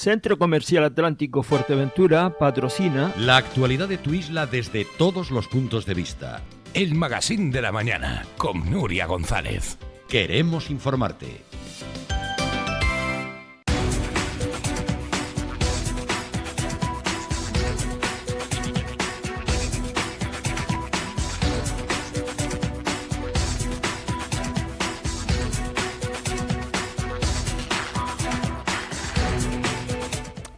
Centro Comercial Atlántico Fuerteventura patrocina la actualidad de tu isla desde todos los puntos de vista. El Magazín de la Mañana con Nuria González. Queremos informarte.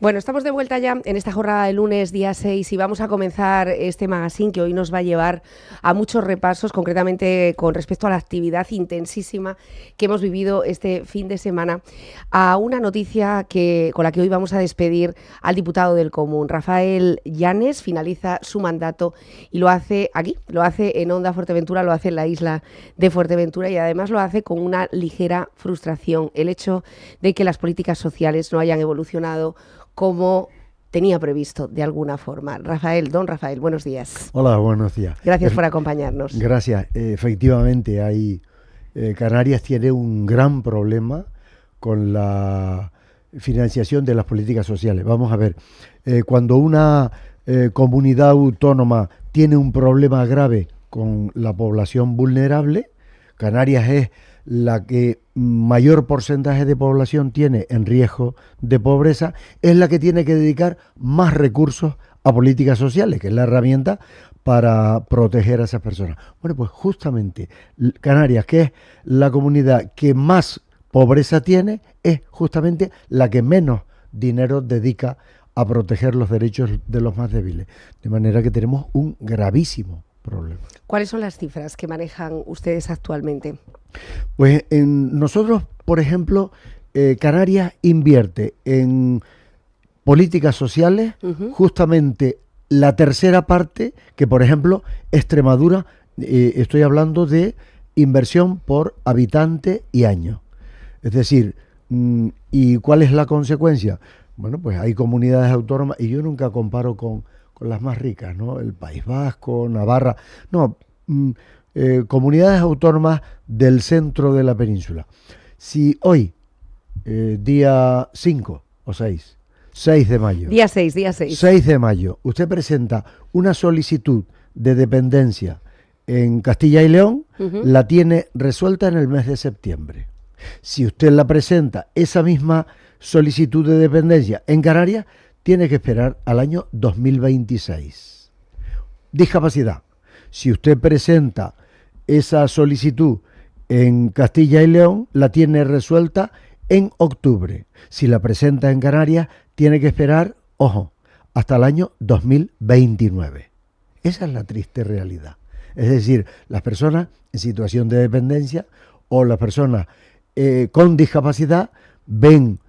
Bueno, estamos de vuelta ya en esta jornada de lunes, día 6, y vamos a comenzar este magazine que hoy nos va a llevar a muchos repasos, concretamente con respecto a la actividad intensísima que hemos vivido este fin de semana, a una noticia con la que hoy vamos a despedir al diputado del Común. Rafael Llanes finaliza su mandato y lo hace aquí, lo hace en Onda Fuerteventura, lo hace en la isla de Fuerteventura y además lo hace con una ligera frustración. El hecho de que las políticas sociales no hayan evolucionado como tenía previsto de alguna forma. Don Rafael, buenos días. Hola, buenos días. Gracias por acompañarnos. Gracias. Efectivamente, Canarias tiene un gran problema con la financiación de las políticas sociales. Vamos a ver, cuando una comunidad autónoma tiene un problema grave con la población vulnerable, Canarias es la que mayor porcentaje de población tiene en riesgo de pobreza, es la que tiene que dedicar más recursos a políticas sociales, que es la herramienta para proteger a esas personas. Bueno, pues justamente Canarias, que es la comunidad que más pobreza tiene, es justamente la que menos dinero dedica a proteger los derechos de los más débiles. De manera que tenemos un gravísimo problema. ¿Cuáles son las cifras que manejan ustedes actualmente? Pues nosotros, por ejemplo, Canarias invierte en políticas sociales justamente la tercera parte que, por ejemplo, Extremadura, estoy hablando de inversión por habitante y año. Es decir, ¿y cuál es la consecuencia? Bueno, pues hay comunidades autónomas, y yo nunca comparo con las más ricas, ¿no? El País Vasco, Navarra, no, comunidades autónomas del centro de la península. Si hoy, día 5 o 6 de mayo. Día 6. 6 de mayo, usted presenta una solicitud de dependencia en Castilla y León, la tiene resuelta en el mes de septiembre. Si usted la presenta, esa misma solicitud de dependencia en Canarias, tiene que esperar al año 2026. Discapacidad. Si usted presenta esa solicitud en Castilla y León, la tiene resuelta en octubre. Si la presenta en Canarias, tiene que esperar, ojo, hasta el año 2029. Esa es la triste realidad. Es decir, las personas en situación de dependencia o las personas con discapacidad ven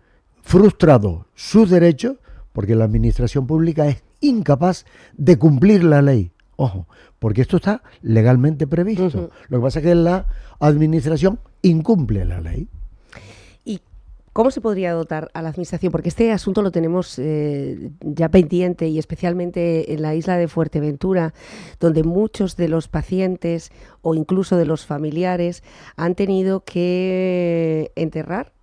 frustrados sus derechos porque la administración pública es incapaz de cumplir la ley. Ojo, porque esto está legalmente previsto. Lo que pasa es que la administración incumple la ley. ¿Y cómo se podría dotar a la administración? Porque este asunto lo tenemos ya pendiente, y especialmente en la isla de Fuerteventura, donde muchos de los pacientes o incluso de los familiares han tenido que enterrar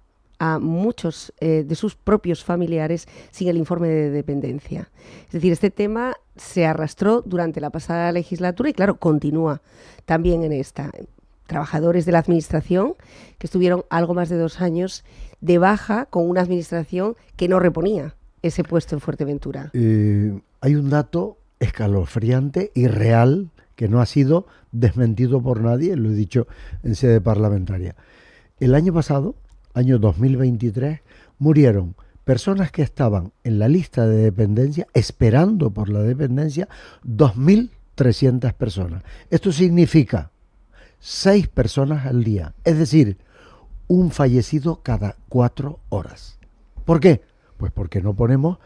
a muchos de sus propios familiares sin el informe de dependencia. Es decir, este tema se arrastró durante la pasada legislatura y, claro, continúa también en esta. Trabajadores de la administración que estuvieron algo más de 2 años de baja con una administración que no reponía ese puesto en Fuerteventura. Hay un dato escalofriante y real que no ha sido desmentido por nadie, lo he dicho en sede parlamentaria. El año pasado, año 2023, murieron personas que estaban en la lista de dependencia, esperando por la dependencia, 2.300 personas. Esto significa 6 personas al día, es decir, un fallecido cada 4 horas. ¿Por qué? Pues porque no ponemos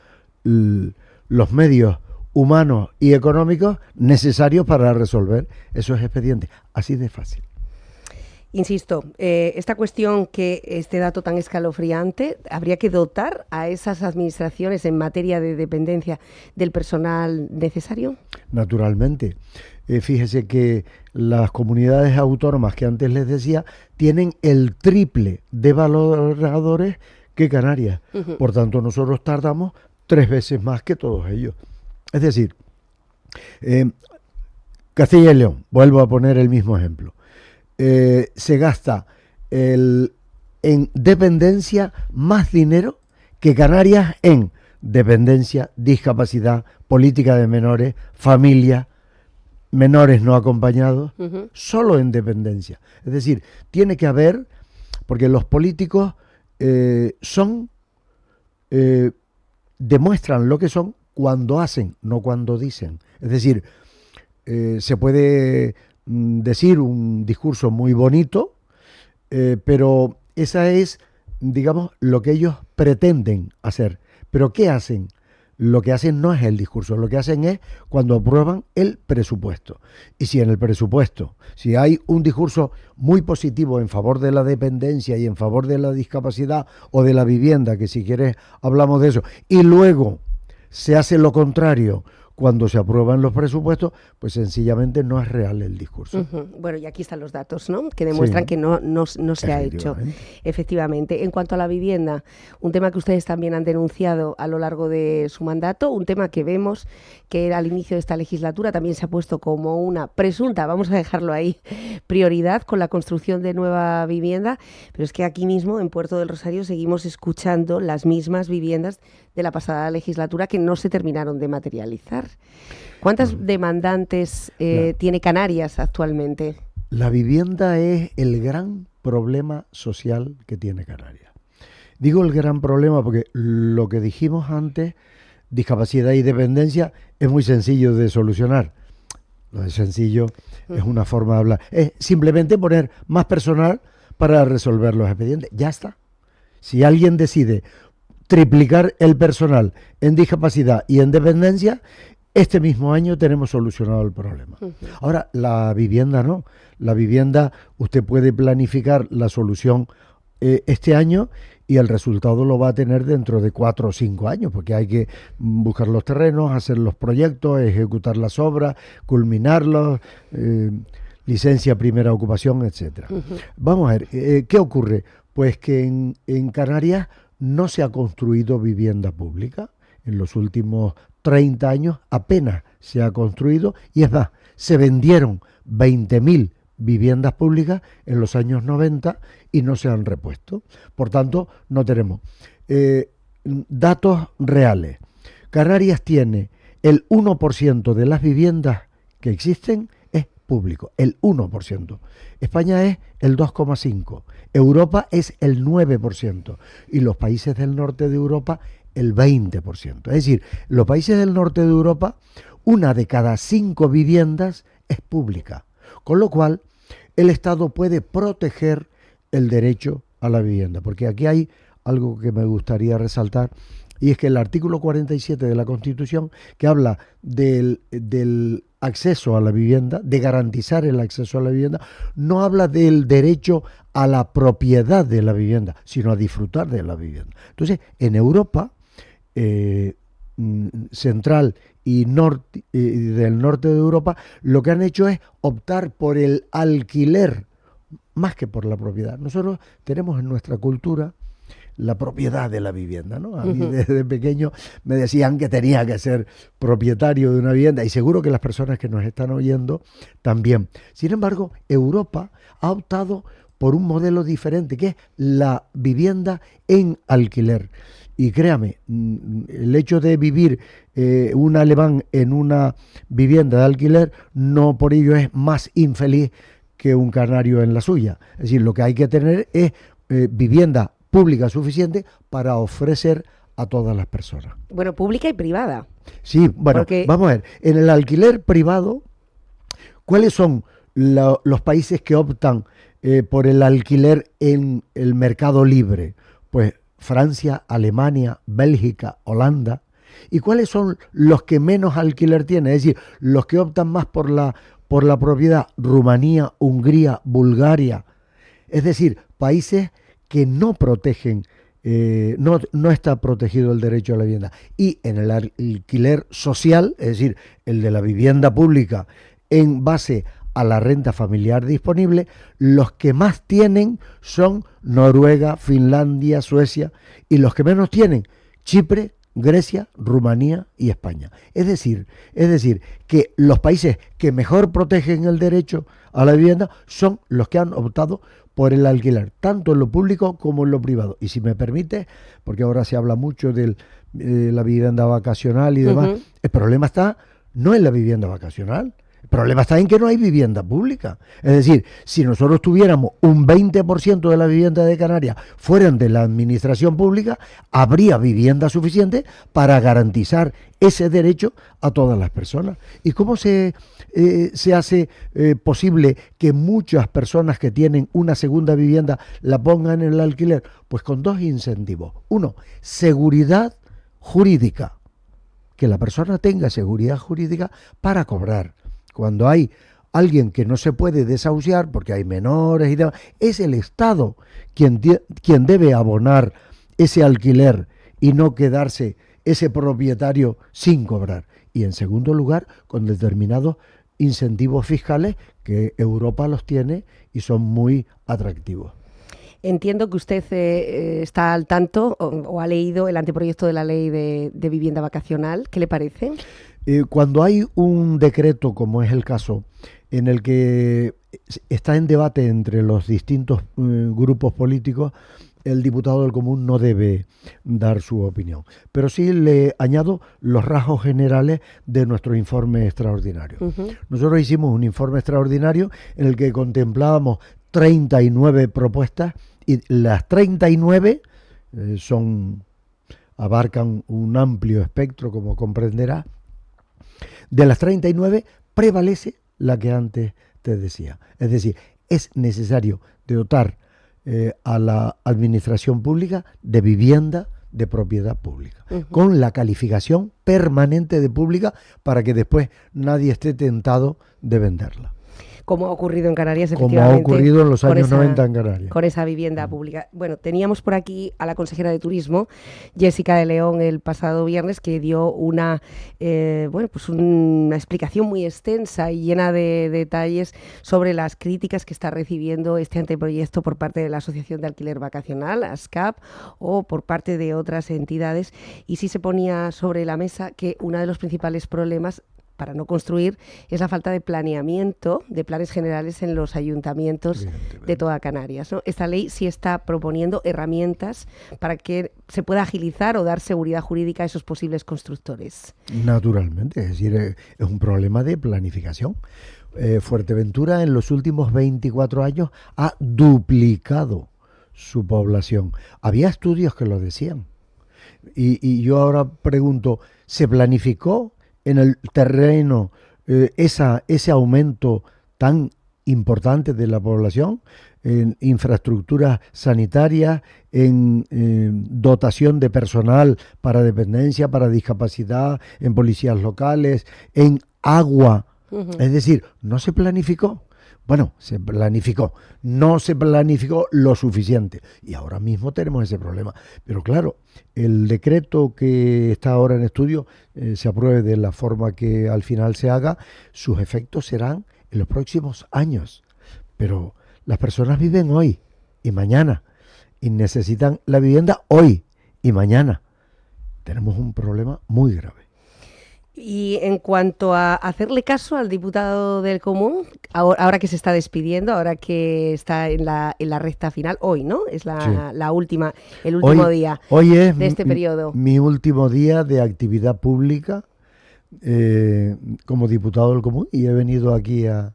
los medios humanos y económicos necesarios para resolver esos expedientes. Así de fácil. Insisto, esta cuestión, que este dato tan escalofriante, habría que dotar a esas administraciones en materia de dependencia del personal necesario. Naturalmente. Fíjese que las comunidades autónomas que antes les decía tienen el triple de valoradores que Canarias. Por tanto, nosotros tardamos 3 veces más que todos ellos. Es decir, Castilla y León, vuelvo a poner el mismo ejemplo, se gasta en dependencia más dinero que Canarias en dependencia, discapacidad, política de menores, familia, menores no acompañados, solo en dependencia. Es decir, tiene que haber, porque los políticos demuestran lo que son cuando hacen, no cuando dicen. Es decir, se puede decir un discurso muy bonito, pero esa es, digamos, lo que ellos pretenden hacer. ¿Pero qué hacen? Lo que hacen no es el discurso, lo que hacen es cuando aprueban el presupuesto. Y si en el presupuesto, si hay un discurso muy positivo en favor de la dependencia y en favor de la discapacidad o de la vivienda, que si quieres hablamos de eso, y luego se hace lo contrario cuando se aprueban los presupuestos, pues sencillamente no es real el discurso. Bueno, y aquí están los datos, ¿no?, que demuestran que no se ha hecho. Efectivamente. En cuanto a la vivienda, un tema que ustedes también han denunciado a lo largo de su mandato, un tema que vemos que al inicio de esta legislatura también se ha puesto como una presunta, vamos a dejarlo ahí, prioridad con la construcción de nueva vivienda, pero es que aquí mismo, en Puerto del Rosario, seguimos escuchando las mismas viviendas de la pasada legislatura que no se terminaron de materializar. ¿Cuántas demandantes tiene Canarias actualmente? La vivienda es el gran problema social que tiene Canarias. Digo el gran problema porque lo que dijimos antes, discapacidad y dependencia, es muy sencillo de solucionar. Lo de sencillo es una forma de hablar. Es simplemente poner más personal para resolver los expedientes. Ya está. Si alguien decide triplicar el personal en discapacidad y en dependencia, este mismo año tenemos solucionado el problema. Ahora, la vivienda no. La vivienda, usted puede planificar la solución este año y el resultado lo va a tener dentro de 4 o 5 años, porque hay que buscar los terrenos, hacer los proyectos, ejecutar las obras, culminarlos, licencia, primera ocupación, etcétera. Vamos a ver, ¿qué ocurre? Pues que en Canarias no se ha construido vivienda pública. En los últimos 30 años apenas se ha construido, y es más, se vendieron 20.000 viviendas públicas en los años 90 y no se han repuesto. Por tanto, no tenemos datos reales. Canarias tiene el 1% de las viviendas que existen es público, el 1%. España es el 2,5%, Europa es el 9% y los países del norte de Europa el 20%. Es decir, los países del norte de Europa, 1 de cada 5 viviendas es pública, con lo cual el Estado puede proteger el derecho a la vivienda, porque aquí hay algo que me gustaría resaltar, y es que el artículo 47 de la Constitución, que habla del acceso a la vivienda, de garantizar el acceso a la vivienda, no habla del derecho a la propiedad de la vivienda, sino a disfrutar de la vivienda. Entonces, en Europa central y del norte de Europa, lo que han hecho es optar por el alquiler más que por la propiedad. Nosotros tenemos en nuestra cultura la propiedad de la vivienda, ¿no? A mí desde pequeño me decían que tenía que ser propietario de una vivienda, y seguro que las personas que nos están oyendo también. Sin embargo, Europa ha optado por un modelo diferente, que es la vivienda en alquiler. Y créame, el hecho de vivir un alemán en una vivienda de alquiler no por ello es más infeliz que un canario en la suya. Es decir, lo que hay que tener es vivienda pública suficiente para ofrecer a todas las personas. Bueno, pública y privada. Sí, bueno, porque vamos a ver, en el alquiler privado, ¿cuáles son los países que optan por el alquiler en el mercado libre? Pues Francia, Alemania, Bélgica, Holanda. ¿Y cuáles son los que menos alquiler tienen? Es decir, los que optan más por la propiedad: Rumanía, Hungría, Bulgaria. Es decir, países que no protegen, no está protegido el derecho a la vivienda. Y en el alquiler social, es decir, el de la vivienda pública en base a la renta familiar disponible, los que más tienen son Noruega, Finlandia, Suecia, y los que menos tienen, Chipre, Grecia, Rumanía y España. Es decir, que los países que mejor protegen el derecho a la vivienda son los que han optado por el alquiler, tanto en lo público como en lo privado. Y si me permite, porque ahora se habla mucho de la vivienda vacacional y demás, el problema está no en la vivienda vacacional. El problema está en que no hay vivienda pública. Es decir, si nosotros tuviéramos un 20% de la vivienda de Canarias fueran de la administración pública, habría vivienda suficiente para garantizar ese derecho a todas las personas. ¿Y cómo se hace posible que muchas personas que tienen una segunda vivienda la pongan en el alquiler? Pues con dos incentivos. Uno, seguridad jurídica. Que la persona tenga seguridad jurídica para cobrar. Cuando hay alguien que no se puede desahuciar porque hay menores y demás, es el Estado quien debe abonar ese alquiler y no quedarse ese propietario sin cobrar. Y en segundo lugar, con determinados incentivos fiscales que Europa los tiene y son muy atractivos. Entiendo que usted está al tanto o ha leído el anteproyecto de la ley de vivienda vacacional. ¿Qué le parece? Cuando hay un decreto, como es el caso, en el que está en debate entre los distintos grupos políticos, el diputado del Común no debe dar su opinión. Pero sí le añado los rasgos generales de nuestro informe extraordinario. Nosotros hicimos un informe extraordinario en el que contemplábamos 39 propuestas y las 39 abarcan un amplio espectro, como comprenderá. De las 39 prevalece la que antes te decía. Es decir, es necesario dotar a la administración pública de vivienda de propiedad pública, con la calificación permanente de pública para que después nadie esté tentado de venderla. Como ha ocurrido en Canarias, efectivamente. Como ha ocurrido en los años 90 en Canarias. Con esa vivienda pública. Bueno, teníamos por aquí a la consejera de Turismo, Jessica de León, el pasado viernes, que dio una explicación muy extensa y llena de detalles sobre las críticas que está recibiendo este anteproyecto por parte de la Asociación de Alquiler Vacacional, ASCAP, o por parte de otras entidades. Y sí se ponía sobre la mesa que uno de los principales problemas para no construir es la falta de planeamiento, de planes generales en los ayuntamientos de toda Canarias, ¿no? Esta ley sí está proponiendo herramientas para que se pueda agilizar o dar seguridad jurídica a esos posibles constructores. Naturalmente, es decir, es un problema de planificación. Fuerteventura en los últimos 24 años ha duplicado su población. Había estudios que lo decían. Y yo ahora pregunto, ¿se planificó en el terreno ese aumento tan importante de la población, en infraestructuras sanitarias, en dotación de personal para dependencia, para discapacidad, en policías locales, en agua? Es decir, no se planificó. Bueno, se planificó, no se planificó lo suficiente y ahora mismo tenemos ese problema. Pero claro, el decreto que está ahora en estudio se apruebe de la forma que al final se haga, sus efectos serán en los próximos años. Pero las personas viven hoy y mañana y necesitan la vivienda hoy y mañana. Tenemos un problema muy grave. Y en cuanto a hacerle caso al diputado del Común, ahora que se está despidiendo, ahora que está en la recta final, hoy, ¿no? Es la última, el último día es de este periodo. Mi último día de actividad pública como diputado del Común y he venido aquí a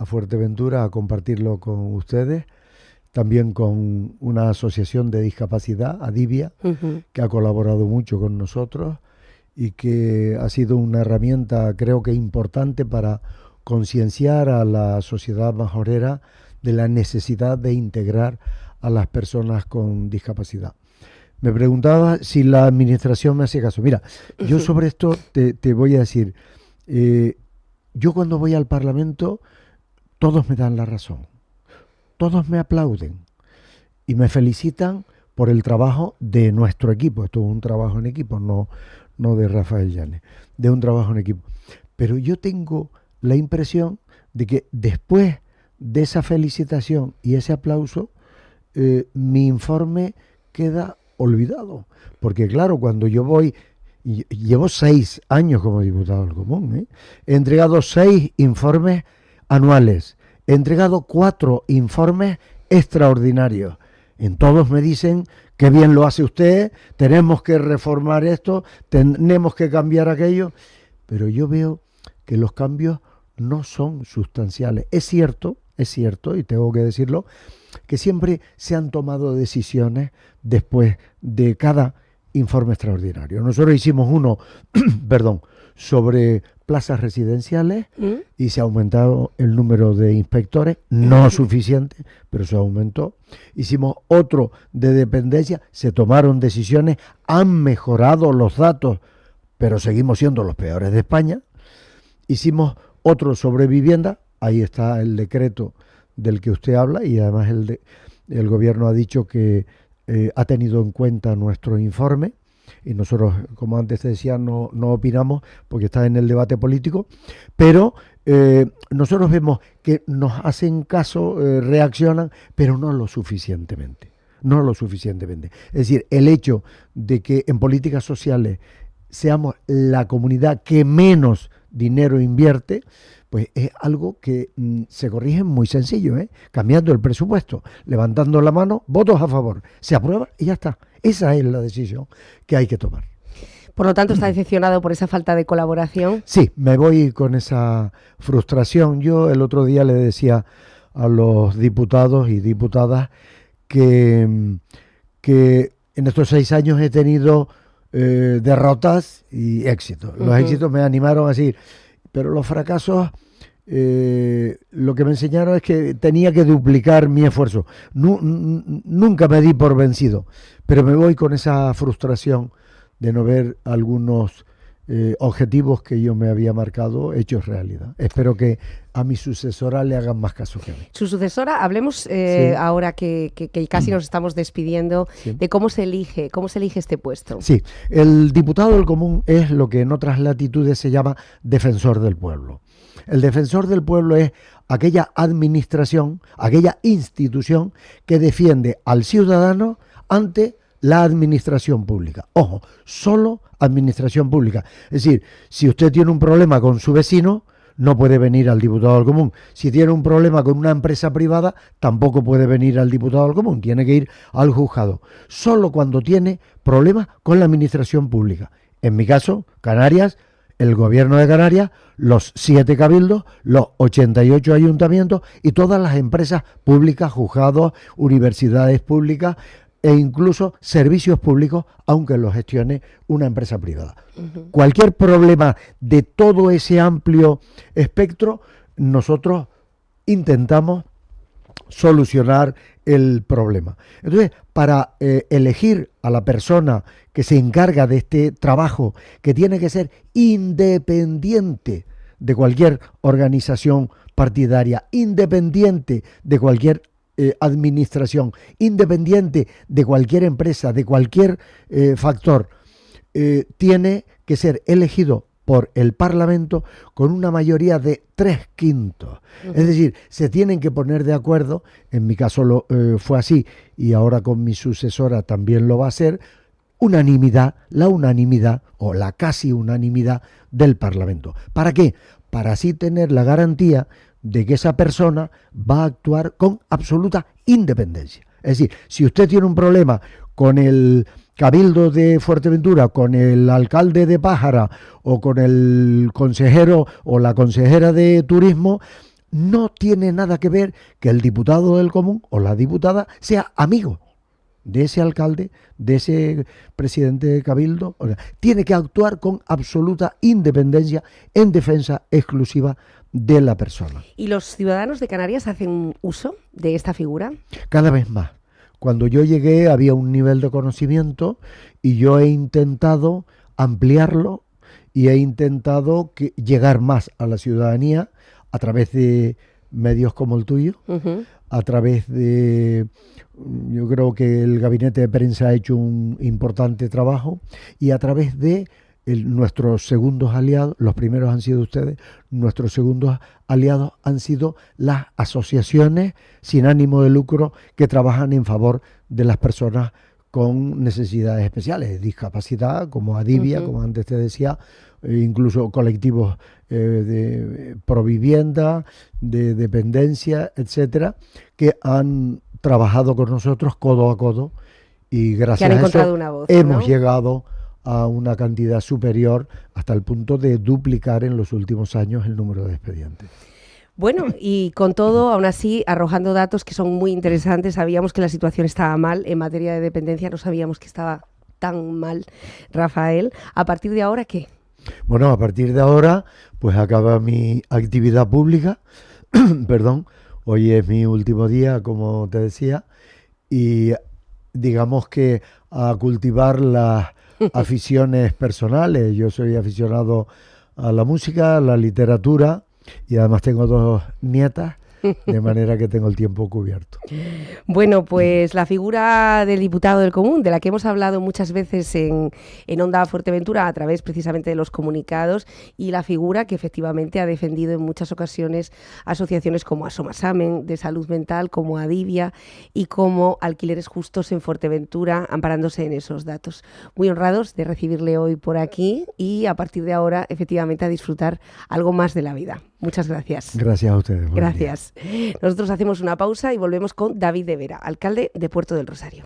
Fuerteventura a compartirlo con ustedes, también con una asociación de discapacidad, Adivia, que ha colaborado mucho con nosotros y que ha sido una herramienta, creo que importante, para concienciar a la sociedad majorera de la necesidad de integrar a las personas con discapacidad. Me preguntaba si la administración me hace caso. Mira, yo sobre esto te voy a decir, yo cuando voy al Parlamento, todos me dan la razón, todos me aplauden y me felicitan por el trabajo de nuestro equipo. Esto es un trabajo en equipo, no de Rafael Llanes, de un trabajo en equipo. Pero yo tengo la impresión de que después de esa felicitación y ese aplauso, mi informe queda olvidado. Porque claro, cuando yo voy, llevo 6 años como diputado del Común, he entregado 6 informes anuales, he entregado 4 informes extraordinarios. En todos me dicen que bien lo hace usted, tenemos que reformar esto, tenemos que cambiar aquello, pero yo veo que los cambios no son sustanciales. Es cierto, y tengo que decirlo, que siempre se han tomado decisiones después de cada informe extraordinario. Nosotros hicimos uno, sobre plazas residenciales y se ha aumentado el número de inspectores, no suficiente, pero se aumentó. Hicimos otro de dependencia, se tomaron decisiones, han mejorado los datos, pero seguimos siendo los peores de España. Hicimos otro sobre vivienda, ahí está el decreto del que usted habla y además el gobierno ha dicho que ha tenido en cuenta nuestro informe y nosotros, como antes te decía, no opinamos porque está en el debate político, pero nosotros vemos que nos hacen caso, reaccionan, pero no lo suficientemente. Es decir, el hecho de que en políticas sociales seamos la comunidad que menos dinero invierte, pues es algo que se corrige muy sencillo, cambiando el presupuesto, levantando la mano, votos a favor, se aprueba y ya está. Esa es la decisión que hay que tomar. Por lo tanto, ¿está decepcionado por esa falta de colaboración? Sí, me voy con esa frustración. Yo el otro día le decía a los diputados y diputadas que en estos 6 años he tenido derrotas y éxitos. Los éxitos me animaron a seguir, pero los fracasos lo que me enseñaron es que tenía que duplicar mi esfuerzo. Nunca me di por vencido, pero me voy con esa frustración de no ver algunos objetivos que yo me había marcado hechos realidad. Espero que a mi sucesora le hagan más caso que a mí. Su sucesora, hablemos sí. Ahora que casi nos estamos despidiendo, sí. De cómo se elige este puesto. Sí, el diputado del Común es lo que en otras latitudes se llama defensor del pueblo. El defensor del pueblo es aquella administración, aquella institución que defiende al ciudadano ante la administración pública. Ojo, solo administración pública. Es decir, si usted tiene un problema con su vecino, no puede venir al diputado del Común. Si tiene un problema con una empresa privada, tampoco puede venir al diputado del Común. Tiene que ir al juzgado. Solo cuando tiene problemas con la administración pública. En mi caso, Canarias, el gobierno de Canarias, los 7 cabildos, los 88 ayuntamientos y todas las empresas públicas, juzgados, universidades públicas e incluso servicios públicos, aunque los gestione una empresa privada. Cualquier problema de todo ese amplio espectro, nosotros intentamos solucionar el problema. Entonces, para elegir a la persona que se encarga de este trabajo, que tiene que ser independiente de cualquier organización partidaria, independiente de cualquier administración, independiente de cualquier empresa, de cualquier factor, tiene que ser elegido por el Parlamento con una mayoría de 3/5. Es decir, se tienen que poner de acuerdo, en mi caso fue así y ahora con mi sucesora también lo va a ser, la unanimidad o la casi unanimidad del Parlamento. ¿Para qué? Para así tener la garantía de que esa persona va a actuar con absoluta independencia. Es decir, si usted tiene un problema con el Cabildo de Fuerteventura, con el alcalde de Pájara o con el consejero o la consejera de turismo, no tiene nada que ver que el diputado del Común o la diputada sea amigo de ese alcalde, de ese presidente de Cabildo. O sea, tiene que actuar con absoluta independencia en defensa exclusiva de la persona. ¿Y los ciudadanos de Canarias hacen uso de esta figura? Cada vez más. Cuando yo llegué había un nivel de conocimiento y yo he intentado ampliarlo y he intentado llegar más a la ciudadanía a través de medios como el tuyo, a través de... Yo creo que el gabinete de prensa ha hecho un importante trabajo y a través de nuestros segundos aliados, los primeros han sido ustedes, nuestros segundos aliados han sido las asociaciones sin ánimo de lucro que trabajan en favor de las personas con necesidades especiales, discapacidad, como Adivia, como antes te decía, incluso colectivos de provivienda, de dependencia, etcétera, que han trabajado con nosotros codo a codo y gracias a eso hemos llegado a una cantidad superior hasta el punto de duplicar en los últimos años el número de expedientes. Bueno, y con todo, aún así, arrojando datos que son muy interesantes, sabíamos que la situación estaba mal en materia de dependencia, no sabíamos que estaba tan mal, Rafael. ¿A partir de ahora qué? Bueno, a partir de ahora, pues acaba mi actividad pública, perdón, hoy es mi último día, como te decía, y digamos que a cultivar las aficiones personales. Yo soy aficionado a la música, a la literatura, y además tengo 2 nietas, de manera que tengo el tiempo cubierto. Bueno, pues la figura del diputado del Común, de la que hemos hablado muchas veces en Onda Fuerteventura a través precisamente de los comunicados, y la figura que efectivamente ha defendido en muchas ocasiones asociaciones como Asomasamen de salud mental, como Adivia y como Alquileres Justos en Fuerteventura, amparándose en esos datos. Muy honrados de recibirle hoy por aquí y a partir de ahora efectivamente a disfrutar algo más de la vida. Muchas gracias. Gracias a ustedes. Gracias. Nosotros hacemos una pausa y volvemos con David de Vera, alcalde de Puerto del Rosario.